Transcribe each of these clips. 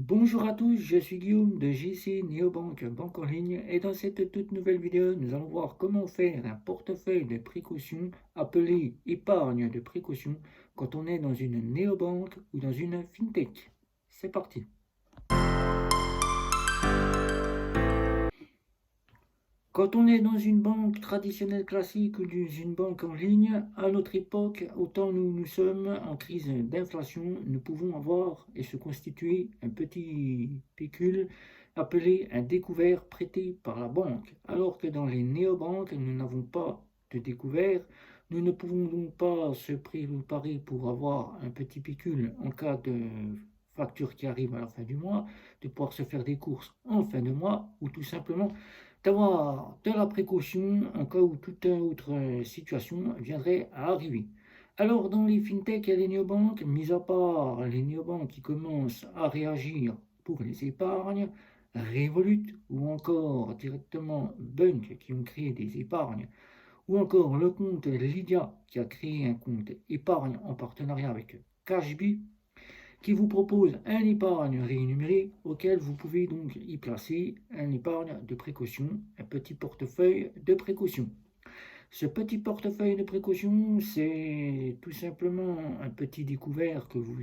Bonjour à tous, je suis Guillaume de JC Neobank, banque en ligne, et dans cette toute nouvelle vidéo, nous allons voir comment faire un portefeuille de précaution appelé épargne de précaution quand on est dans une néobanque ou dans une fintech. C'est parti. Quand on est dans une banque traditionnelle classique ou dans une banque en ligne, à notre époque, autant nous sommes en crise d'inflation, nous pouvons avoir et se constituer un petit pécule appelé un découvert prêté par la banque. Alors que dans les néobanques, nous n'avons pas de découvert, nous ne pouvons donc pas se préparer pour avoir un petit pécule en cas de facture qui arrive à la fin du mois, de pouvoir se faire des courses en fin de mois ou tout simplement d'avoir de la précaution en cas où toute autre situation viendrait à arriver. Alors dans les fintechs et les néobanques, mis à part les néobanques qui commencent à réagir pour les épargnes, Revolut ou encore directement Bunk qui ont créé des épargnes, ou encore le compte Lydia qui a créé un compte épargne en partenariat avec Cashbee, qui vous propose un épargne rémunéré auquel vous pouvez donc y placer un épargne de précaution, un petit portefeuille de précaution. Ce petit portefeuille de précaution, c'est tout simplement un petit découvert que vous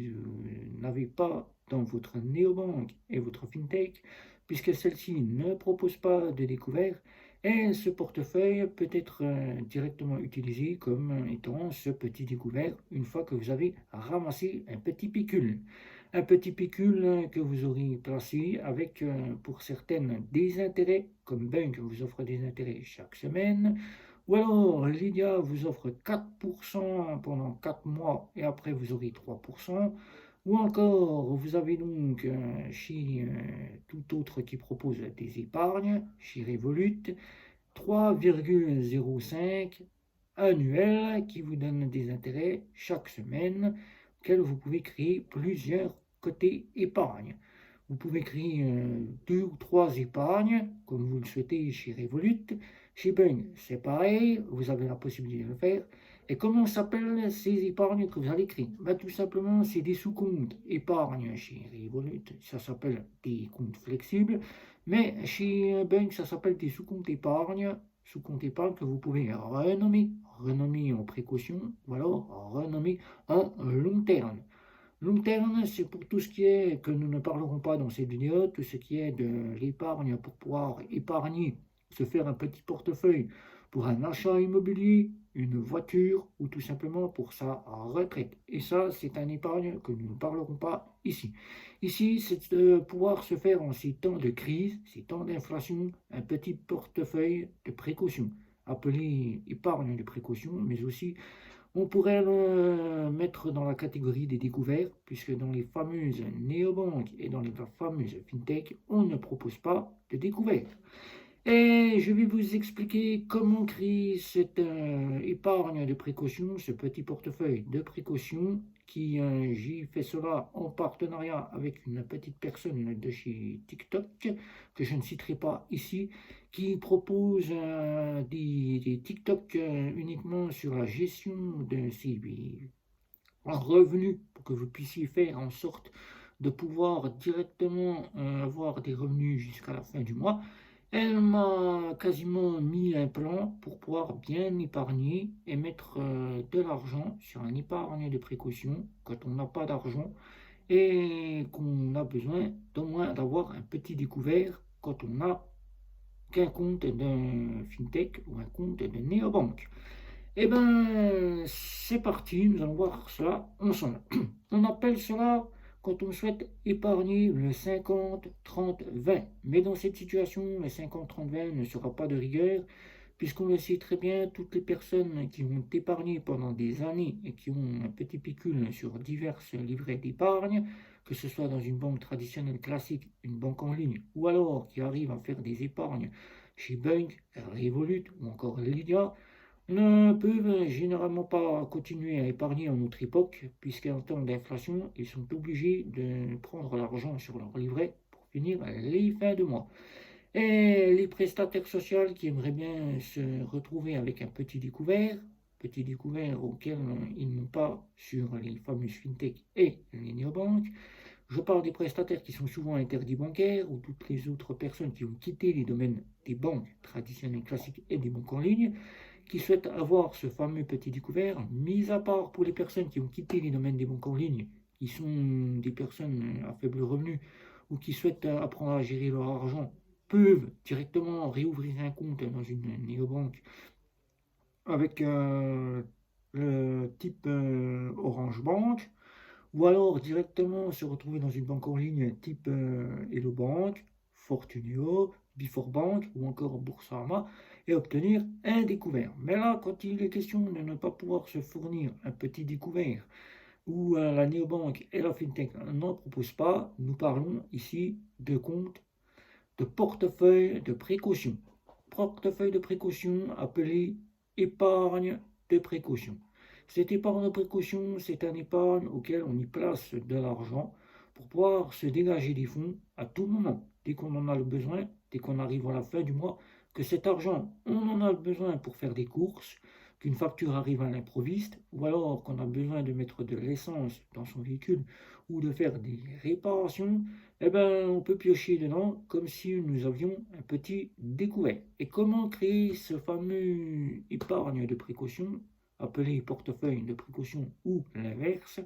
n'avez pas dans votre néobanque et votre fintech, puisque celle-ci ne propose pas de découvert, et ce portefeuille peut être directement utilisé comme étant ce petit découvert une fois que vous avez ramassé un petit pécule. Un petit pécule que vous aurez placé avec, pour certaines, des intérêts, comme Bank vous offre des intérêts chaque semaine, ou alors Lydia vous offre 4% pendant 4 mois et après vous aurez 3%. Ou encore, vous avez donc chez tout autre qui propose des épargnes, chez Revolut, 3,05 annuels qui vous donnent des intérêts chaque semaine, auxquels vous pouvez créer plusieurs côtés épargne. Vous pouvez créer deux ou trois épargnes, comme vous le souhaitez chez Revolut. Chez Bung, c'est pareil, vous avez la possibilité de le faire. Et comment s'appellent ces épargnes que vous allez créer? Tout simplement, c'est des sous-comptes épargne chez Revolut, ça s'appelle des comptes flexibles. Mais chez Bung, ça s'appelle des sous-comptes épargne que vous pouvez renommer en précaution, ou alors renommer en long terme. Long terme, c'est pour tout ce qui est, que nous ne parlerons pas dans cette vidéo, tout ce qui est de l'épargne pour pouvoir épargner, se faire un petit portefeuille pour un achat immobilier, une voiture ou tout simplement pour sa retraite. Et ça, c'est un épargne que nous ne parlerons pas ici. Ici, c'est de pouvoir se faire en ces temps de crise, ces temps d'inflation, un petit portefeuille de précaution, appelé épargne de précaution, mais aussi on pourrait le mettre dans la catégorie des découvertes, puisque dans les fameuses néobanques et dans les fameuses fintech, on ne propose pas de découvertes. Et je vais vous expliquer comment créer cette épargne de précaution, ce petit portefeuille de précaution, qui j'ai fait cela en partenariat avec une petite personne de chez TikTok, que je ne citerai pas ici, qui propose des TikTok uniquement sur la gestion de ses revenus, pour que vous puissiez faire en sorte de pouvoir directement avoir des revenus jusqu'à la fin du mois. Elle m'a quasiment mis un plan pour pouvoir bien épargner et mettre de l'argent sur un épargne de précaution quand on n'a pas d'argent et qu'on a besoin d'au moins d'avoir un petit découvert quand on n'a qu'un compte d'un fintech ou un compte de néobanque. Eh bien, c'est parti, nous allons voir cela ensemble. On appelle cela, quand on souhaite épargner, le 50-30-20. Mais dans cette situation, le 50-30-20 ne sera pas de rigueur, puisqu'on le sait très bien, toutes les personnes qui ont épargné pendant des années et qui ont un petit pécule sur divers livrets d'épargne, que ce soit dans une banque traditionnelle classique, une banque en ligne, ou alors qui arrivent à faire des épargnes chez Bunk, Revolut ou encore Lydia, ne peuvent généralement pas continuer à épargner en notre époque, puisqu'en temps d'inflation, ils sont obligés de prendre l'argent sur leur livret pour finir les fins de mois. Et les prestataires sociaux qui aimeraient bien se retrouver avec un petit découvert auquel ils n'ont pas sur les fameuses fintech et les néobanques, Je parle des prestataires qui sont souvent interdits bancaires ou toutes les autres personnes qui ont quitté les domaines des banques traditionnelles classiques et des banques en ligne, qui souhaitent avoir ce fameux petit découvert, mis à part pour les personnes qui ont quitté les domaines des banques en ligne, qui sont des personnes à faible revenu ou qui souhaitent apprendre à gérer leur argent, peuvent directement réouvrir un compte dans une néobanque avec le type Orange Bank, ou alors directement se retrouver dans une banque en ligne type Hello Bank, Fortuneo, Before Bank ou encore Boursorama et obtenir un découvert. Mais là, quand il est question de ne pas pouvoir se fournir un petit découvert ou la néobanque et la fintech n'en proposent pas, nous parlons ici de compte de portefeuille de précaution. Portefeuille de précaution appelé épargne de précaution. Cette épargne de précaution, c'est un épargne auquel on y place de l'argent pour pouvoir se dégager des fonds à tout moment, dès qu'on en a le besoin, dès qu'on arrive à la fin du mois, que cet argent, on en a besoin pour faire des courses, qu'une facture arrive à l'improviste, ou alors qu'on a besoin de mettre de l'essence dans son véhicule ou de faire des réparations, eh ben, on peut piocher dedans comme si nous avions un petit découvert. Et comment créer ce fameux épargne de précaution, appelé portefeuille de précaution ou l'inverse?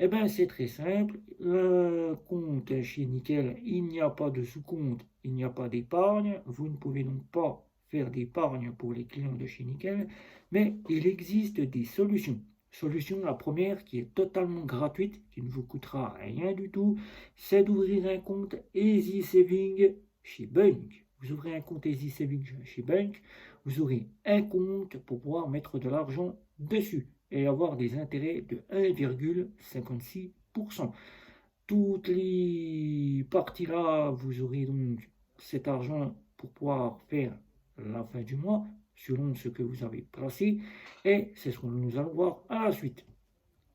Eh bien, c'est très simple. Le compte chez Nickel, il n'y a pas de sous-compte, il n'y a pas d'épargne. Vous ne pouvez donc pas faire d'épargne pour les clients de chez Nickel, mais il existe des solutions. Solution, la première, qui est totalement gratuite, qui ne vous coûtera rien du tout, c'est d'ouvrir un compte Easy Saving chez Bunk. Vous ouvrez un compte Easy Saving chez Bunk, vous aurez un compte pour pouvoir mettre de l'argent dessus et avoir des intérêts de 1,56%. Toutes les parties là, vous aurez donc cet argent pour pouvoir faire la fin du mois, selon ce que vous avez placé, et c'est ce que nous allons voir à la suite.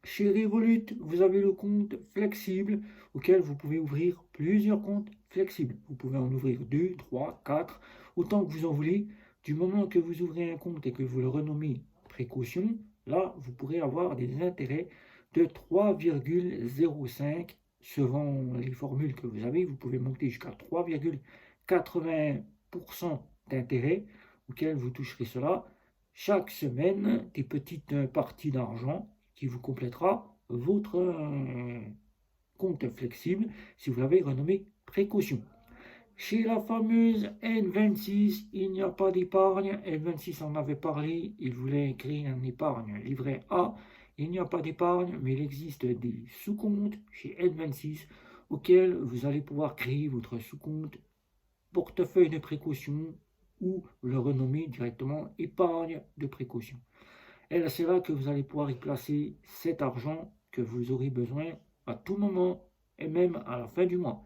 Chez Revolut, vous avez le compte flexible auquel vous pouvez ouvrir plusieurs comptes flexibles. Vous pouvez en ouvrir 2, 3, 4, autant que vous en voulez. Du moment que vous ouvrez un compte et que vous le renommez précaution, là, vous pourrez avoir des intérêts de 3,05 selon les formules que vous avez. Vous pouvez monter jusqu'à 3,80% d'intérêt auquel vous toucherez cela chaque semaine, des petites parties d'argent qui vous complétera votre compte flexible si vous l'avez renommé précaution. Chez la fameuse N26, il n'y a pas d'épargne. N26 en avait parlé, il voulait créer un épargne livret A. Il n'y a pas d'épargne, mais il existe des sous-comptes chez N26 auxquels vous allez pouvoir créer votre sous-compte portefeuille de précaution ou le renommer directement épargne de précaution. Et c'est là que vous allez pouvoir y placer cet argent que vous aurez besoin à tout moment et même à la fin du mois.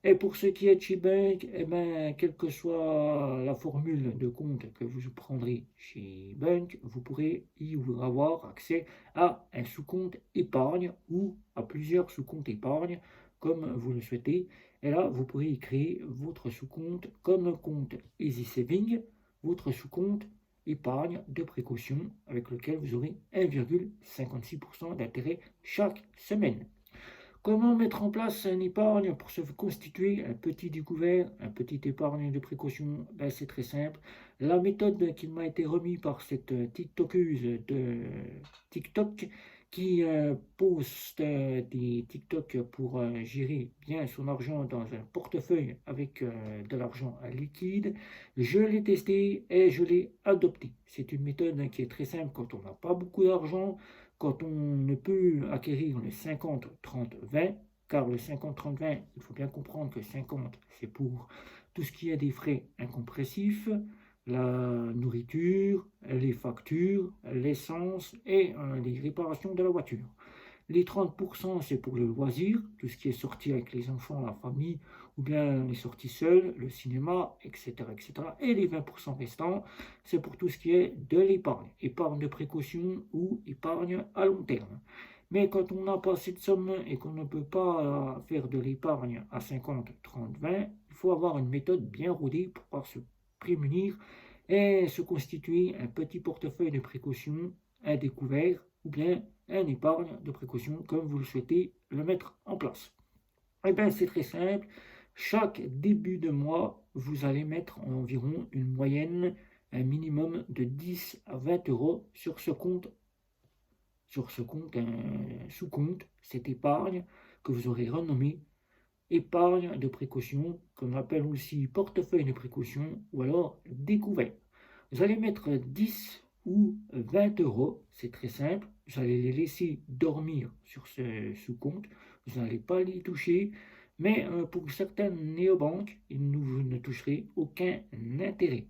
Et pour ce qui est de chez Bank, eh ben, quelle que soit la formule de compte que vous prendrez chez Bank, vous pourrez y avoir accès à un sous-compte épargne ou à plusieurs sous-comptes épargne comme vous le souhaitez. Et là, vous pourrez y créer votre sous-compte comme compte Easy Saving, votre sous-compte épargne de précaution avec lequel vous aurez 1,56% d'intérêt chaque semaine. Comment mettre en place une épargne pour se constituer un petit découvert, un petit épargne de précaution? Ben, c'est très simple. La méthode qui m'a été remise par cette TikTokeuse de TikTok qui poste des TikTok pour gérer bien son argent dans un portefeuille avec de l'argent liquide. Je l'ai testé et je l'ai adopté. C'est une méthode qui est très simple quand on n'a pas beaucoup d'argent, quand on ne peut acquérir le 50-30-20, car le 50-30-20, il faut bien comprendre que 50, c'est pour tout ce qui est des frais incompressifs, la nourriture, les factures, l'essence et les réparations de la voiture. Les 30%, c'est pour le loisir, tout ce qui est sorti avec les enfants, la famille, ou bien les sorties seules, le cinéma, etc., etc. Et les 20% restants, c'est pour tout ce qui est de l'épargne, épargne de précaution ou épargne à long terme. Mais quand on n'a pas cette somme et qu'on ne peut pas faire de l'épargne à 50, 30, 20, il faut avoir une méthode bien rodée pour pouvoir se prémunir et se constituer un petit portefeuille de précaution, un découvert ou bien un épargne de précaution comme vous le souhaitez le mettre en place. Eh bien, c'est très simple. Chaque début de mois, vous allez mettre environ une moyenne, un minimum de 10 à 20 euros sur ce compte, un sous-compte, cette épargne que vous aurez renommé épargne de précaution, qu'on appelle aussi portefeuille de précaution ou alors découvert. Vous allez mettre 10 ou 20 euros, c'est très simple. Vous allez les laisser dormir sur ce sous-compte. Vous n'allez pas les toucher. Mais pour certaines néobanques, vous ne toucherez aucun intérêt.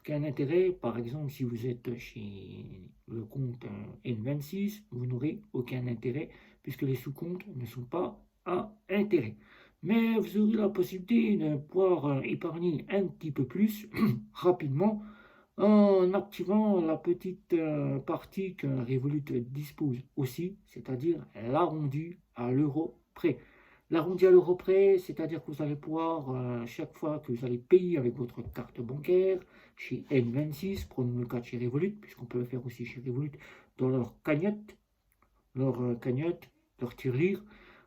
Aucun intérêt, par exemple, si vous êtes chez le compte N26, vous n'aurez aucun intérêt puisque les sous-comptes ne sont pas à intérêt. Mais vous aurez la possibilité de pouvoir épargner un petit peu plus rapidement en activant la petite partie que Revolut dispose aussi, c'est-à-dire l'arrondi à l'euro près. L'arrondi à l'euro près, c'est-à-dire que vous allez pouvoir, chaque fois que vous allez payer avec votre carte bancaire, chez N26, prenons le cas de chez Revolut, puisqu'on peut le faire aussi chez Revolut, dans leur cagnotte, leur tirelire,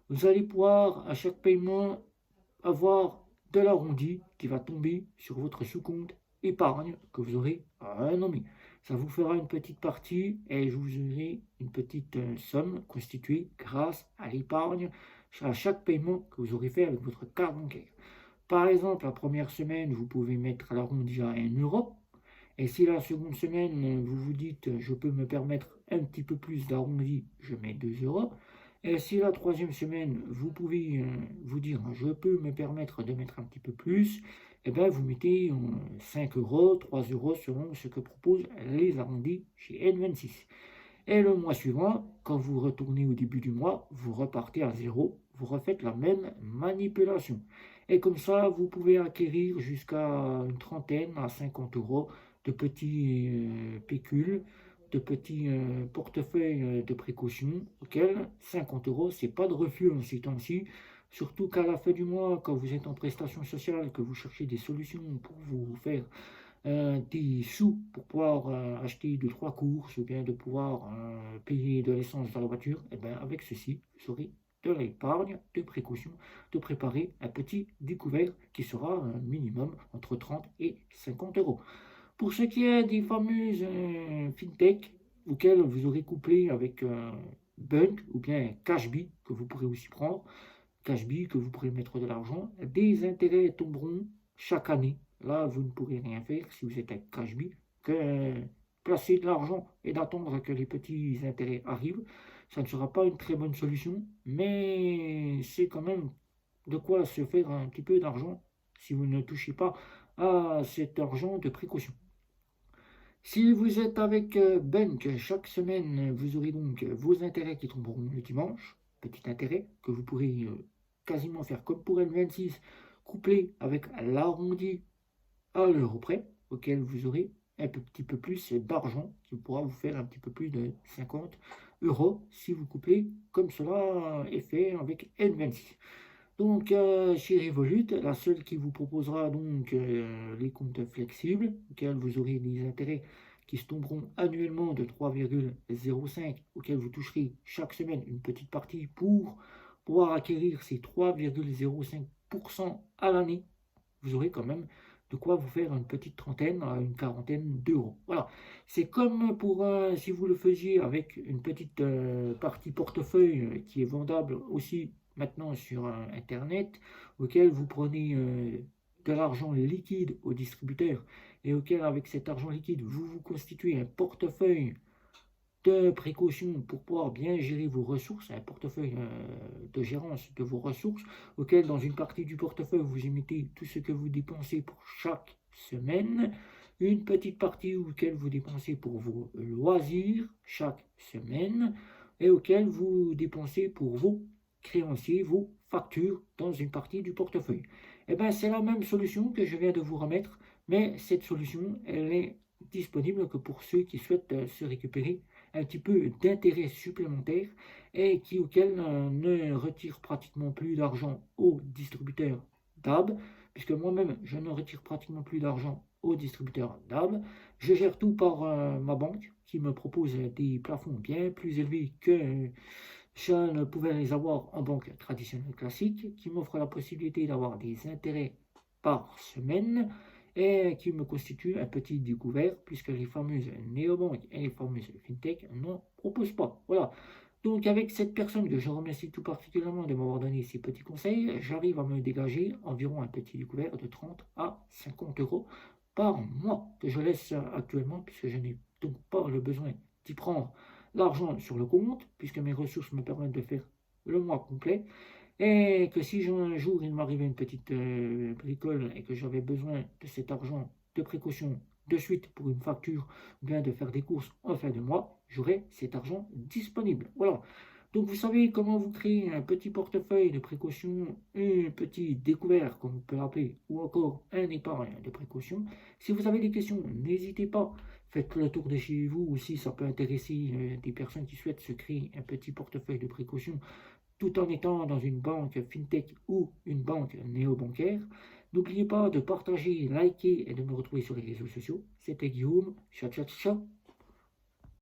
vous allez pouvoir, à chaque paiement, avoir de l'arrondi qui va tomber sur votre sous-compte épargne que vous aurez renommé. Ça vous fera une petite partie et je vous aurai une petite somme constituée grâce à l'épargne à chaque paiement que vous aurez fait avec votre carte bancaire. Par exemple, la première semaine, vous pouvez mettre l'arrondi à 1 euro. Et si la seconde semaine, vous vous dites, je peux me permettre un petit peu plus d'arrondi, je mets 2 euros. Et si la troisième semaine, vous pouvez vous dire, je peux me permettre de mettre un petit peu plus, et bien vous mettez 5 euros, 3 euros selon ce que proposent les arrondis chez N26. Et le mois suivant, quand vous retournez au début du mois, vous repartez à zéro, vous refaites la même manipulation. Et comme ça, vous pouvez acquérir jusqu'à une trentaine à 50 euros de petits pécules, de petits portefeuilles de précaution, auxquels 50 euros, c'est pas de refus en ces temps-ci. Surtout qu'à la fin du mois, quand vous êtes en prestation sociale, que vous cherchez des solutions pour vous faire des sous pour pouvoir acheter 2 3 courses ou bien de pouvoir payer de l'essence dans la voiture, et bien avec ceci, vous aurez de l'épargne, de précaution, de préparer un petit découvert qui sera un minimum entre 30 et 50 euros. Pour ce qui est des fameuses fintech auxquelles vous aurez couplé avec Bunk ou bien Cashbee que vous pourrez aussi prendre, Cashbee que vous pourrez mettre de l'argent, des intérêts tomberont chaque année. Là, vous ne pourrez rien faire si vous êtes avec Cashbee que placer de l'argent et d'attendre que les petits intérêts arrivent. Ça ne sera pas une très bonne solution, mais c'est quand même de quoi se faire un petit peu d'argent si vous ne touchez pas à cet argent de précaution. Si vous êtes avec Bunk, chaque semaine, vous aurez donc vos intérêts qui tomberont le dimanche. Petit intérêt que vous pourrez quasiment faire comme pour N26, couplé avec l'arrondi à l'euro près, auquel vous aurez un petit peu plus d'argent, qui pourra vous faire un petit peu plus de 50 euros si vous couplez comme cela est fait avec N26. Donc chez Revolut, la seule qui vous proposera donc les comptes flexibles, auxquels vous aurez des intérêts qui se tomberont annuellement de 3,05, auxquels vous toucherez chaque semaine une petite partie pour pouvoir acquérir ces 3,05% à l'année. Vous aurez quand même de quoi vous faire une petite trentaine à une quarantaine d'euros. Voilà, c'est comme pour si vous le faisiez avec une petite partie portefeuille qui est vendable aussi maintenant sur Internet, auquel vous prenez de l'argent liquide au distributeur et auquel avec cet argent liquide vous vous constituez un portefeuille de précaution pour pouvoir bien gérer vos ressources, un portefeuille de gérance de vos ressources, auquel dans une partie du portefeuille vous y mettez tout ce que vous dépensez pour chaque semaine, une petite partie auquel vous dépensez pour vos loisirs chaque semaine, et auquel vous dépensez pour vos créanciers, vos factures dans une partie du portefeuille. Et bien c'est la même solution que je viens de vous remettre, mais cette solution, elle est disponible que pour ceux qui souhaitent se récupérer un petit peu d'intérêt supplémentaire et auquel ne retire pratiquement plus d'argent au distributeur DAB, puisque moi-même je ne retire pratiquement plus d'argent au distributeur DAB. Je gère tout par ma banque qui me propose des plafonds bien plus élevés que Je ne pouvais les avoir en banque traditionnelle classique, qui m'offre la possibilité d'avoir des intérêts par semaine et qui me constitue un petit découvert puisque les fameuses néobanques et les fameuses fintech n'en proposent pas. Voilà. Donc avec cette personne que je remercie tout particulièrement de m'avoir donné ces petits conseils, j'arrive à me dégager environ un petit découvert de 30 à 50 euros par mois que je laisse actuellement puisque je n'ai donc pas le besoin d'y prendre l'argent sur le compte puisque mes ressources me permettent de faire le mois complet et que si un jour il m'arrivait une petite bricole et que j'avais besoin de cet argent de précaution de suite pour une facture ou bien de faire des courses en fin de mois, j'aurai cet argent disponible. Voilà. Donc vous savez comment vous créer un petit portefeuille de précaution, un petit découvert comme on peut l'appeler, ou encore un épargne de précaution. Si vous avez des questions, n'hésitez pas, faites le tour de chez vous ou si ça peut intéresser des personnes qui souhaitent se créer un petit portefeuille de précaution tout en étant dans une banque fintech ou une banque néobancaire. N'oubliez pas de partager, liker et de me retrouver sur les réseaux sociaux. C'était Guillaume. Ciao, ciao, ciao.